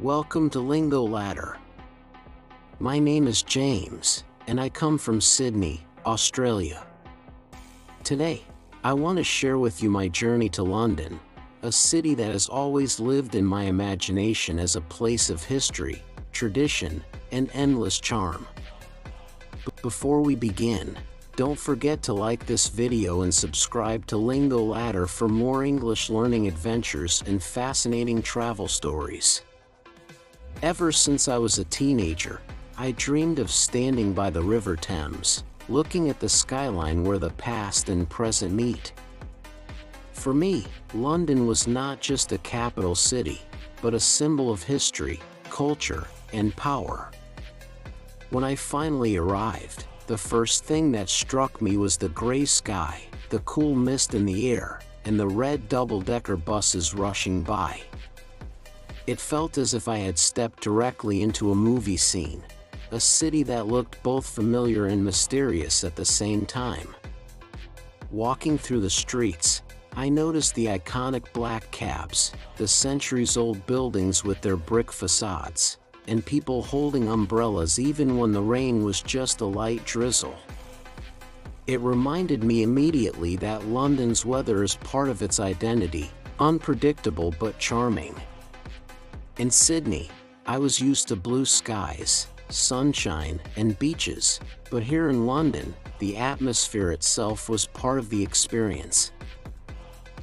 Welcome to Lingo Ladder. My name is James, and I come from Sydney, Australia. Today, I want to share with you my journey to London, a city that has always lived in my imagination as a place of history, tradition, and endless charm. Before we begin, don't forget to like this video and subscribe to Lingo Ladder for more English learning adventures and fascinating travel stories. Ever since I was a teenager, I dreamed of standing by the River Thames, looking at the skyline where the past and present meet. For me, London was not just a capital city, but a symbol of history, culture, and power. When I finally arrived, the first thing that struck me was the gray sky, the cool mist in the air, and the red double-decker buses rushing by. It felt as if I had stepped directly into a movie scene, a city that looked both familiar and mysterious at the same time. Walking through the streets, I noticed the iconic black cabs, the centuries-old buildings with their brick facades, and people holding umbrellas even when the rain was just a light drizzle. It reminded me immediately that London's weather is part of its identity, unpredictable but charming. In Sydney, I was used to blue skies, sunshine, and beaches, but here in London, the atmosphere itself was part of the experience.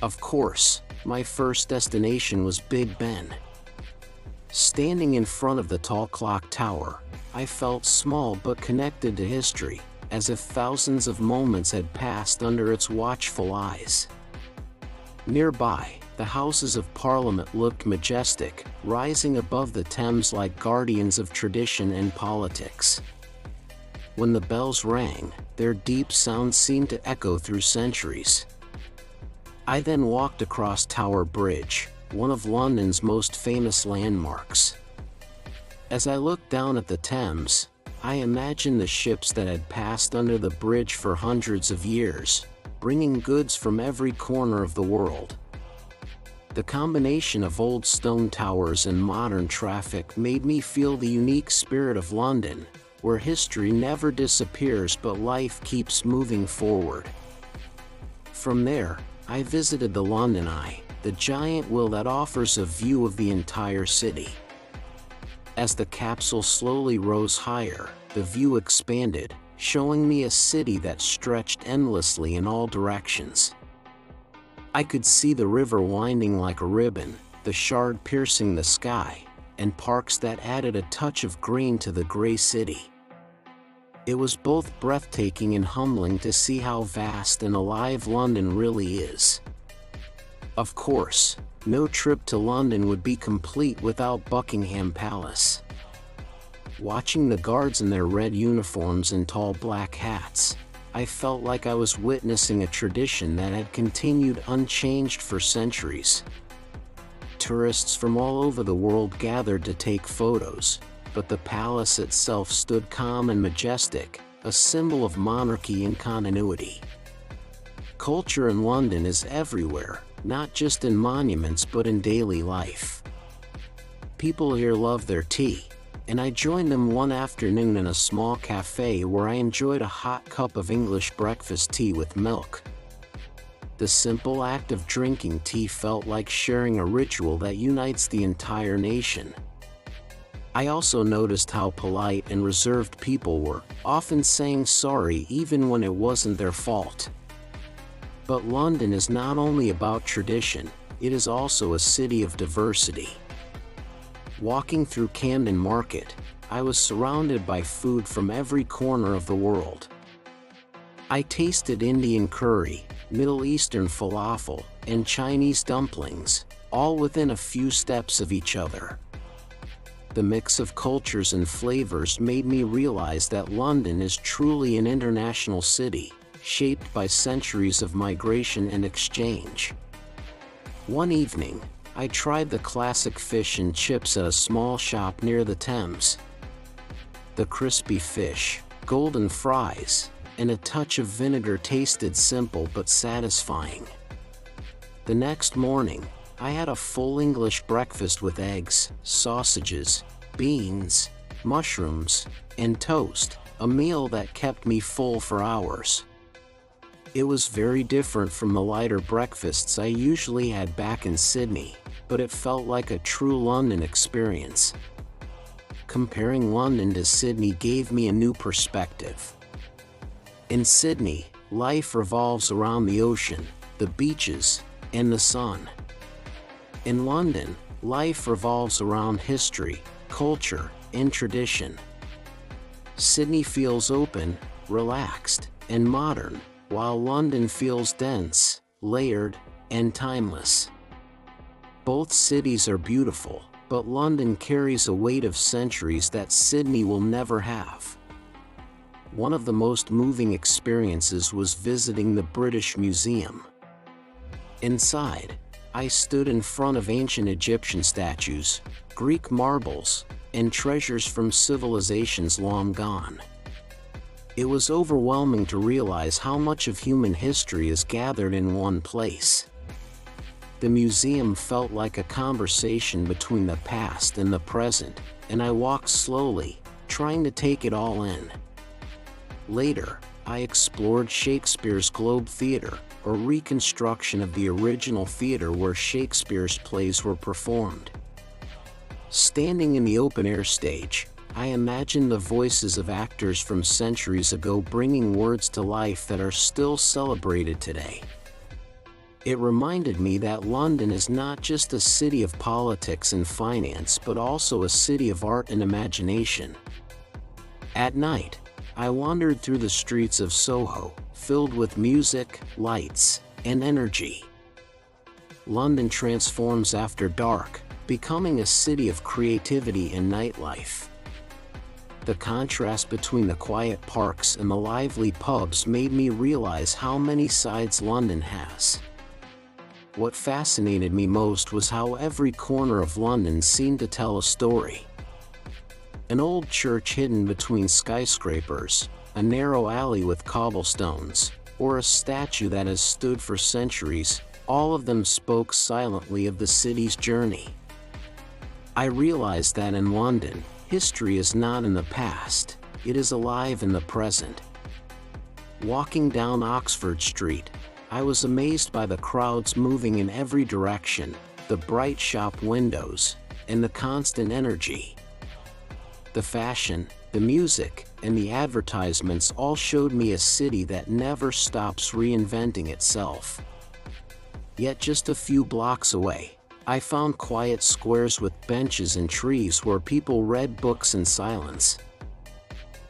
Of course, my first destination was Big Ben. Standing in front of the tall clock tower, I felt small but connected to history, as if thousands of moments had passed under its watchful eyes. Nearby, the Houses of Parliament looked majestic, rising above the Thames like guardians of tradition and politics. When the bells rang, their deep sound seemed to echo through centuries. I then walked across Tower Bridge, one of London's most famous landmarks. As I looked down at the Thames, I imagined the ships that had passed under the bridge for hundreds of years, bringing goods from every corner of the world. The combination of old stone towers and modern traffic made me feel the unique spirit of London, where history never disappears but life keeps moving forward. From there, I visited the London Eye, the giant wheel that offers a view of the entire city. As the capsule slowly rose higher, the view expanded, showing me a city that stretched endlessly in all directions. I could see the river winding like a ribbon, the Shard piercing the sky, and parks that added a touch of green to the gray city. It was both breathtaking and humbling to see how vast and alive London really is. Of course, no trip to London would be complete without Buckingham Palace. Watching the guards in their red uniforms and tall black hats, I felt like I was witnessing a tradition that had continued unchanged for centuries. Tourists from all over the world gathered to take photos, but the palace itself stood calm and majestic, a symbol of monarchy and continuity. Culture in London is everywhere, not just in monuments but in daily life. People here love their tea, and I joined them one afternoon in a small cafe where I enjoyed a hot cup of English breakfast tea with milk. The simple act of drinking tea felt like sharing a ritual that unites the entire nation. I also noticed how polite and reserved people were, often saying sorry even when it wasn't their fault. But London is not only about tradition, it is also a city of diversity. Walking through Camden Market, I was surrounded by food from every corner of the world. I tasted Indian curry, Middle Eastern falafel, and Chinese dumplings, all within a few steps of each other. The mix of cultures and flavors made me realize that London is truly an international city, shaped by centuries of migration and exchange. One evening, I tried the classic fish and chips at a small shop near the Thames. The crispy fish, golden fries, and a touch of vinegar tasted simple but satisfying. The next morning, I had a full English breakfast with eggs, sausages, beans, mushrooms, and toast, a meal that kept me full for hours. It was very different from the lighter breakfasts I usually had back in Sydney, but it felt like a true London experience. Comparing London to Sydney gave me a new perspective. In Sydney, life revolves around the ocean, the beaches, and the sun. In London, life revolves around history, culture, and tradition. Sydney feels open, relaxed, and modern, while London feels dense, layered, and timeless. Both cities are beautiful, but London carries a weight of centuries that Sydney will never have. One of the most moving experiences was visiting the British Museum. Inside, I stood in front of ancient Egyptian statues, Greek marbles, and treasures from civilizations long gone. It was overwhelming to realize how much of human history is gathered in one place. The museum felt like a conversation between the past and the present, and I walked slowly, trying to take it all in. Later, I explored Shakespeare's Globe Theatre, a reconstruction of the original theater where Shakespeare's plays were performed. Standing in the open-air stage, I imagined the voices of actors from centuries ago bringing words to life that are still celebrated today. It reminded me that London is not just a city of politics and finance but also a city of art and imagination. At night, I wandered through the streets of Soho, filled with music, lights, and energy. London transforms after dark, becoming a city of creativity and nightlife. The contrast between the quiet parks and the lively pubs made me realize how many sides London has. What fascinated me most was how every corner of London seemed to tell a story. An old church hidden between skyscrapers, a narrow alley with cobblestones, or a statue that has stood for centuries, all of them spoke silently of the city's journey. I realized that in London, history is not in the past, it is alive in the present. Walking down Oxford Street, I was amazed by the crowds moving in every direction, the bright shop windows, and the constant energy. The fashion, the music, and the advertisements all showed me a city that never stops reinventing itself. Yet just a few blocks away, I found quiet squares with benches and trees where people read books in silence.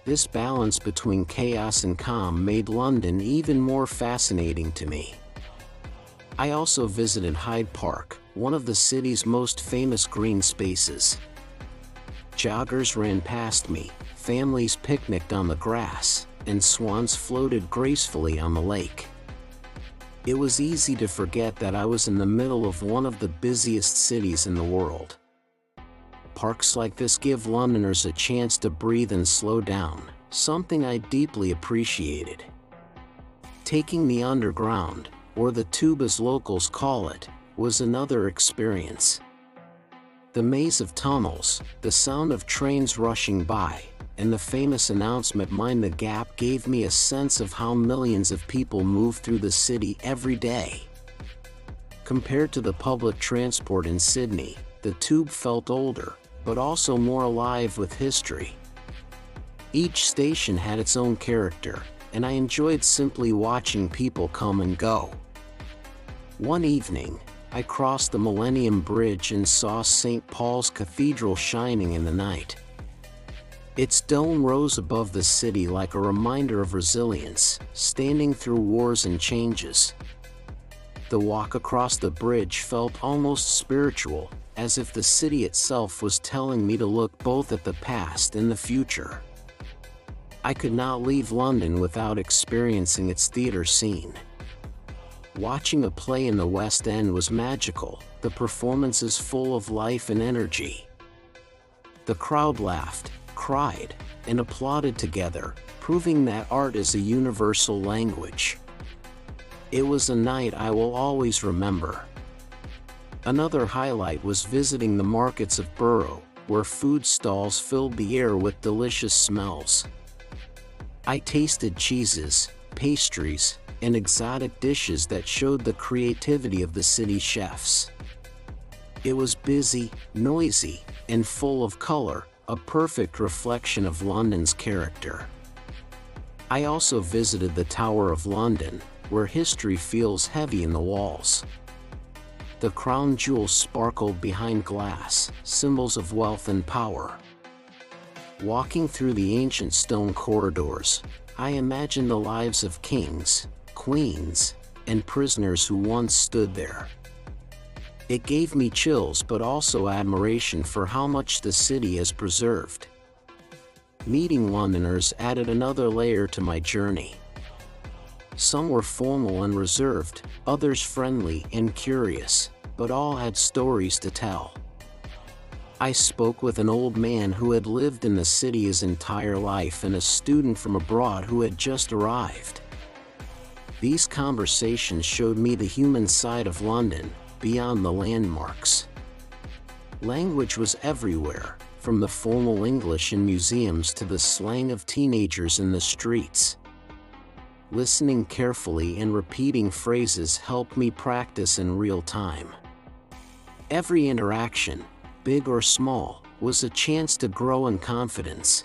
This balance between chaos and calm made London even more fascinating to me. I also visited Hyde Park, one of the city's most famous green spaces. Joggers ran past me, families picnicked on the grass, and swans floated gracefully on the lake. It was easy to forget that I was in the middle of one of the busiest cities in the world. Parks like this give Londoners a chance to breathe and slow down, something I deeply appreciated. Taking the Underground, or the Tube as locals call it, was another experience. The maze of tunnels, the sound of trains rushing by, and the famous announcement "Mind the Gap" gave me a sense of how millions of people move through the city every day. Compared to the public transport in Sydney, the Tube felt older, but also more alive with history. Each station had its own character, and I enjoyed simply watching people come and go. One evening, I crossed the Millennium Bridge and saw St. Paul's Cathedral shining in the night. Its dome rose above the city like a reminder of resilience, standing through wars and changes. The walk across the bridge felt almost spiritual, as if the city itself was telling me to look both at the past and the future. I could not leave London without experiencing its theatre scene. Watching a play in the West End was magical, the performances full of life and energy. The crowd laughed, cried, and applauded together, proving that art is a universal language. It was a night I will always remember. Another highlight was visiting the markets of Borough, where food stalls filled the air with delicious smells. I tasted cheeses, pastries, and exotic dishes that showed the creativity of the city's chefs. It was busy, noisy, and full of color, a perfect reflection of London's character. I also visited the Tower of London, where history feels heavy in the walls. The crown jewels sparkled behind glass, symbols of wealth and power. Walking through the ancient stone corridors, I imagined the lives of kings, queens, and prisoners who once stood there. It gave me chills but also admiration for how much the city has preserved. Meeting Londoners added another layer to my journey. Some were formal and reserved, others friendly and curious, but all had stories to tell. I spoke with an old man who had lived in the city his entire life and a student from abroad who had just arrived. These conversations showed me the human side of London, beyond the landmarks. Language was everywhere, from the formal English in museums to the slang of teenagers in the streets. Listening carefully and repeating phrases helped me practice in real time. Every interaction, big or small, was a chance to grow in confidence.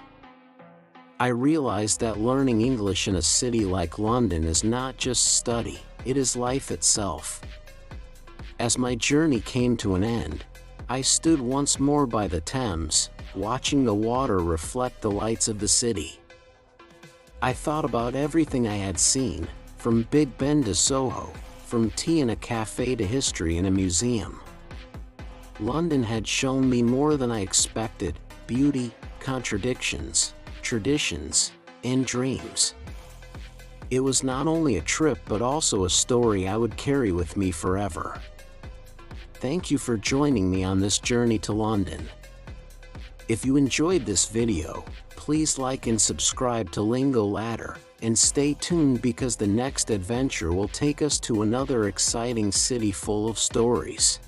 I realized that learning English in a city like London is not just study, it is life itself. As my journey came to an end, I stood once more by the Thames, watching the water reflect the lights of the city. I thought about everything I had seen, from Big Ben to Soho, from tea in a cafe to history in a museum. London had shown me more than I expected: beauty, contradictions, traditions, and dreams. It was not only a trip but also a story I would carry with me forever. Thank you for joining me on this journey to London. If you enjoyed this video, please like and subscribe to Lingo Ladder, and stay tuned because the next adventure will take us to another exciting city full of stories.